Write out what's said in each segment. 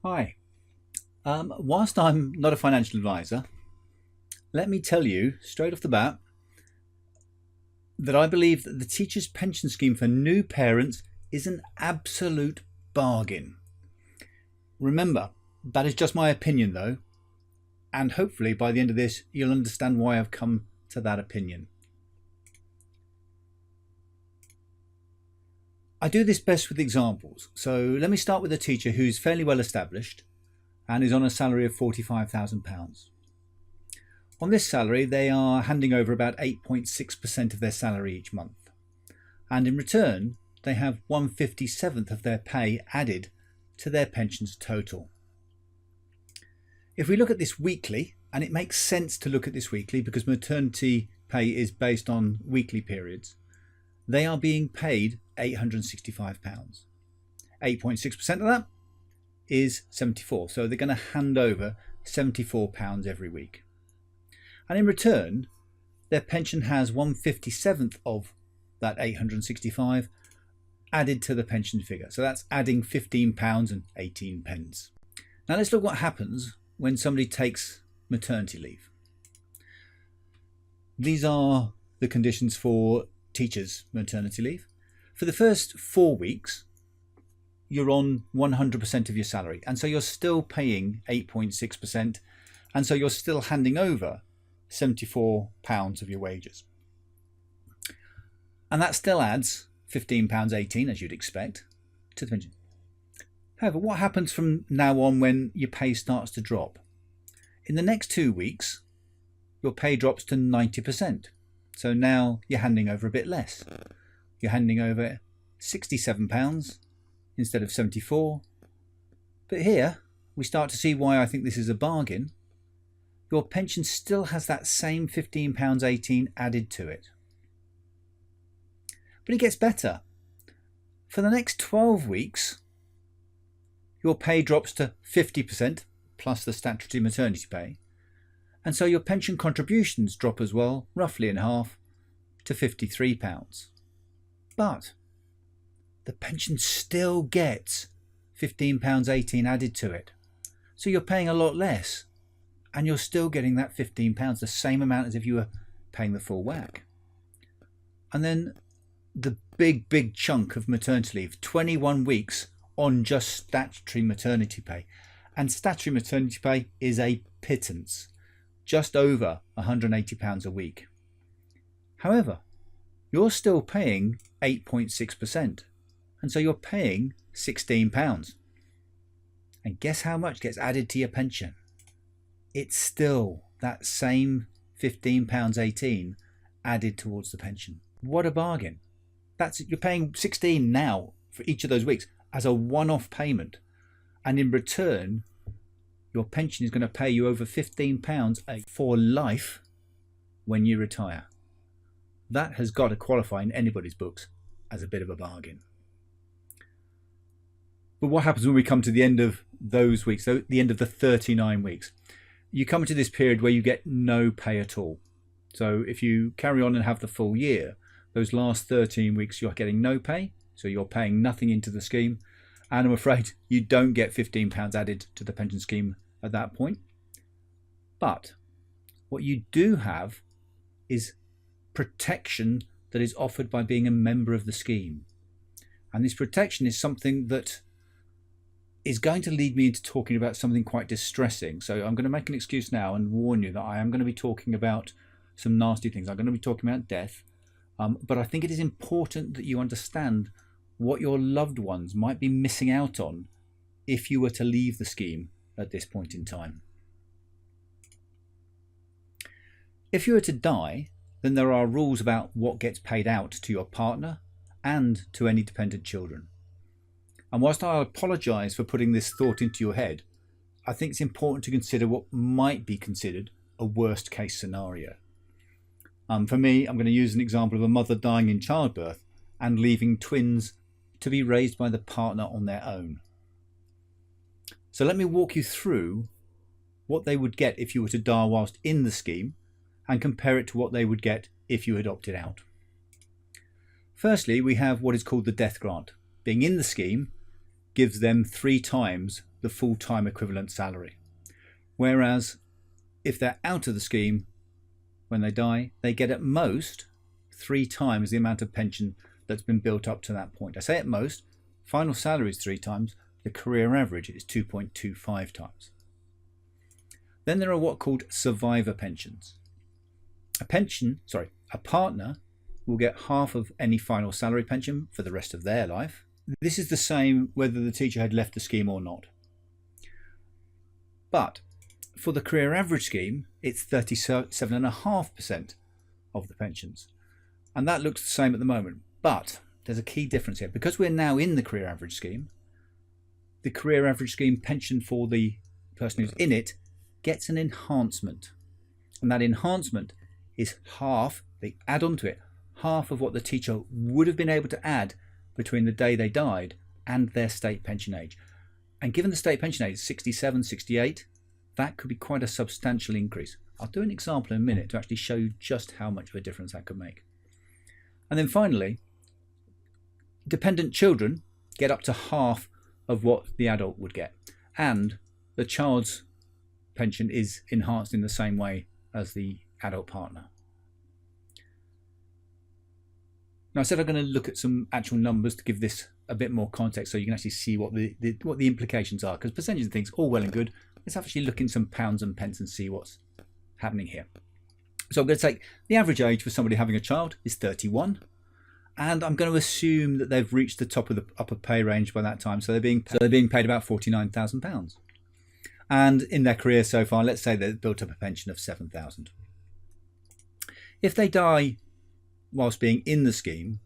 Hi. Whilst I'm not a financial advisor, let me tell you straight off the bat that I believe that the teacher's pension scheme for new parents is an absolute bargain. Remember, that is just my opinion though, and hopefully by the end of this, you'll understand why I've come to that opinion. I do this best with examples, so let me start with a teacher who's fairly well established and is on a salary of £45,000. On this salary, they are handing over about 8.6% of their salary each month. And in return, they have 1/57th of their pay added to their pensions total. If we look at this weekly, and it makes sense to look at this weekly because maternity pay is based on weekly periods, they are being paid £865. 8.6% of that is 74. So they're going to hand over £74 every week. And in return, their pension has 1/57th of that 865 added to the pension figure. So that's adding £15.18. Now let's look what happens when somebody takes maternity leave. These are the conditions for teachers' maternity leave. For the first 4 weeks, you're on 100% of your salary. And so you're still paying 8.6%. And so you're still handing over £74 of your wages. And that still adds £15.18, as you'd expect, to the pension. However, what happens from now on when your pay starts to drop? In the next 2 weeks, your pay drops to 90%. So now you're handing over a bit less. You're handing over £67 instead of 74. But here we start to see why I think this is a bargain. Your pension still has that same £15.18 added to it. But it gets better. For the next 12 weeks, your pay drops to 50% plus the statutory maternity pay. And so your pension contributions drop as well, roughly in half, to £53. But the pension still gets £15.18 added to it. So you're paying a lot less. And you're still getting that £15, the same amount as if you were paying the full whack. And then the big chunk of maternity leave, 21 weeks on just statutory maternity pay. And statutory maternity pay is a pittance, just over £180 a week. However, you're still paying 8.6%. And so you're paying £16. And guess how much gets added to your pension? It's still that same £15.18 added towards the pension. What a bargain. You're paying 16 now for each of those weeks as a one-off payment. And in return, your pension is going to pay you over £15 for life when you retire. That has got to qualify in anybody's books as a bit of a bargain. But what happens when we come to the end of those weeks, so the end of the 39 weeks? You come to this period where you get no pay at all. So if you carry on and have the full year, those last 13 weeks you're getting no pay, so you're paying nothing into the scheme, and I'm afraid you don't get £15 added to the pension scheme at that point. But what you do have is protection that is offered by being a member of the scheme. And this protection is something that is going to lead me into talking about something quite distressing. So I'm going to make an excuse now and warn you that I am going to be talking about some nasty things. I'm going to be talking about death. But I think it is important that you understand what your loved ones might be missing out on if you were to leave the scheme at this point in time. If you were to die, then there are rules about what gets paid out to your partner and to any dependent children. And whilst I apologise for putting this thought into your head, I think it's important to consider what might be considered a worst case scenario. For me, I'm going to use an example of a mother dying in childbirth and leaving twins to be raised by the partner on their own. So let me walk you through what they would get if you were to die whilst in the scheme and compare it to what they would get if you had opted out. Firstly, we have what is called the death grant. Being in the scheme gives them 3 times the full-time equivalent salary. Whereas if they're out of the scheme when they die, they get at most 3 times the amount of pension that's been built up to that point. I say at most, final salary is 3 times, the career average is 2.25 times. Then there are what are called survivor pensions. A partner will get half of any final salary pension for the rest of their life. This is the same whether the teacher had left the scheme or not. But for the career average scheme, it's 37.5% of the pensions. And that looks the same at the moment. But there's a key difference here. Because we're now in the career average scheme, the career average scheme pension for the person who's in it gets an enhancement. And that enhancement is half, they add on to it, half of what the teacher would have been able to add between the day they died and their state pension age. And given the state pension age, 67, 68, that could be quite a substantial increase. I'll do an example in a minute to actually show you just how much of a difference that could make. And then finally, dependent children get up to half of what the adult would get. And the child's pension is enhanced in the same way as the adult partner. Now, I said I'm going to look at some actual numbers to give this a bit more context so you can actually see what the implications are, because percentage of things all well and good. Let's actually look in some pounds and pence and see what's happening here. So I'm going to take the average age for somebody having a child is 31, and I'm going to assume that they've reached the top of the upper pay range by that time, so they're being paid about £49,000. And in their career so far, let's say they've built up a pension of £7,000. If they die whilst being in the scheme,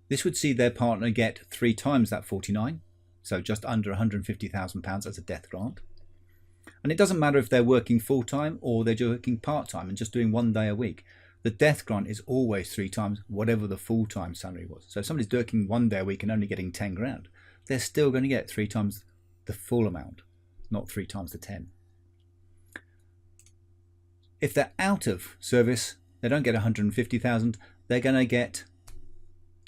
this would see their partner get 3 times that 49, so just under £150,000 as a death grant. And it doesn't matter if they're working full-time or they're working part-time and just doing 1 day a week. The death grant is always 3 times whatever the full-time salary was. So if somebody's working 1 day a week and only getting 10 grand, they're still going to get 3 times the full amount, not 3 times the 10. If they're out of service, they don't get 150,000, they're going to get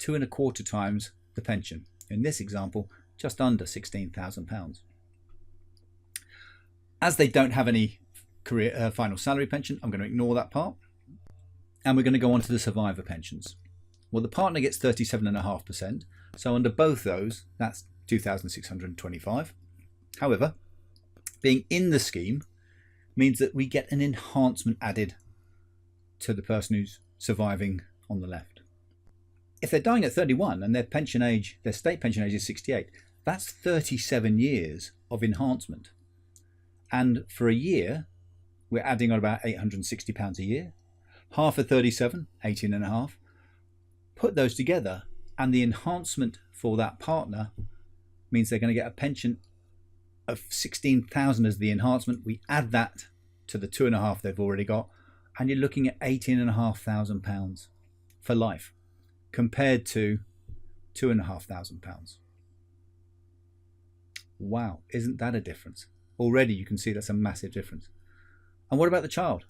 2.25 times the pension. In this example, just under £16,000. As they don't have any career final salary pension, I'm going to ignore that part. And we're going to go on to the survivor pensions. Well, the partner gets 37.5%. So under both those, that's 2,625. However, being in the scheme means that we get an enhancement added to the person who's surviving on the left. If they're dying at 31 and their pension age, their state pension age is 68, that's 37 years of enhancement. And for a year, we're adding on about £860 a year. Half of 37, 18.5. Put those together, and the enhancement for that partner means they're going to get a pension of 16,000 as the enhancement. We add that to the 2.5 they've already got, and you're looking at £18,500 for life, compared to £2,500. Wow, isn't that a difference? Already you can see that's a massive difference. And what about the child?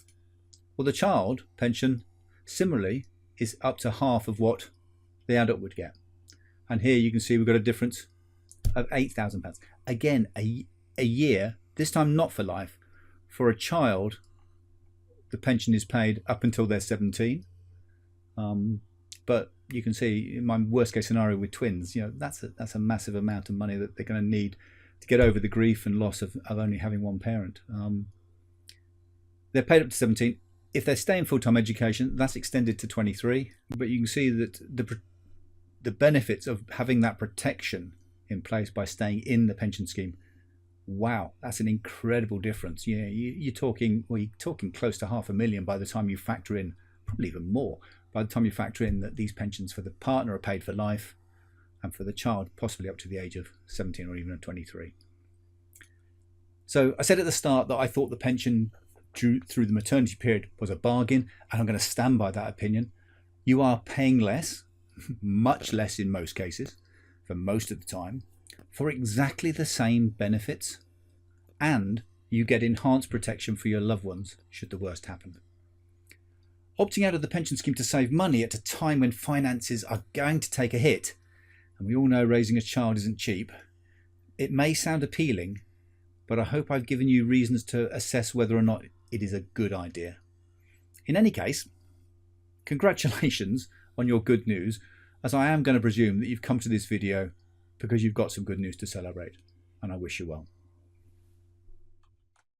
Well, the child pension similarly is up to half of what the adult would get. And here you can see we've got a difference of £8,000. Again, a year, this time not for life. For a child, the pension is paid up until they're 17. But you can see in my worst case scenario with twins, that's a massive amount of money that they're going to need to get over the grief and loss of only having one parent. They're paid up to 17. If they stay in full-time education, that's extended to 23. But you can see that the benefits of having that protection in place by staying in the pension scheme, wow, that's an incredible difference. You're talking close to £500,000 by the time you factor in, probably even more, by the time you factor in that these pensions for the partner are paid for life, and for the child possibly up to the age of 17 or even 23. So I said at the start that I thought the pension through the maternity period was a bargain, and I'm going to stand by that opinion. You are paying less, much less in most cases, for most of the time, for exactly the same benefits, and you get enhanced protection for your loved ones should the worst happen. Opting out of the pension scheme to save money at a time when finances are going to take a hit, and we all know raising a child isn't cheap, It may sound appealing, but I hope I've given you reasons to assess whether or not it is a good idea. In any case, congratulations on your good news, as I am going to presume that you've come to this video because you've got some good news to celebrate, and I wish you well.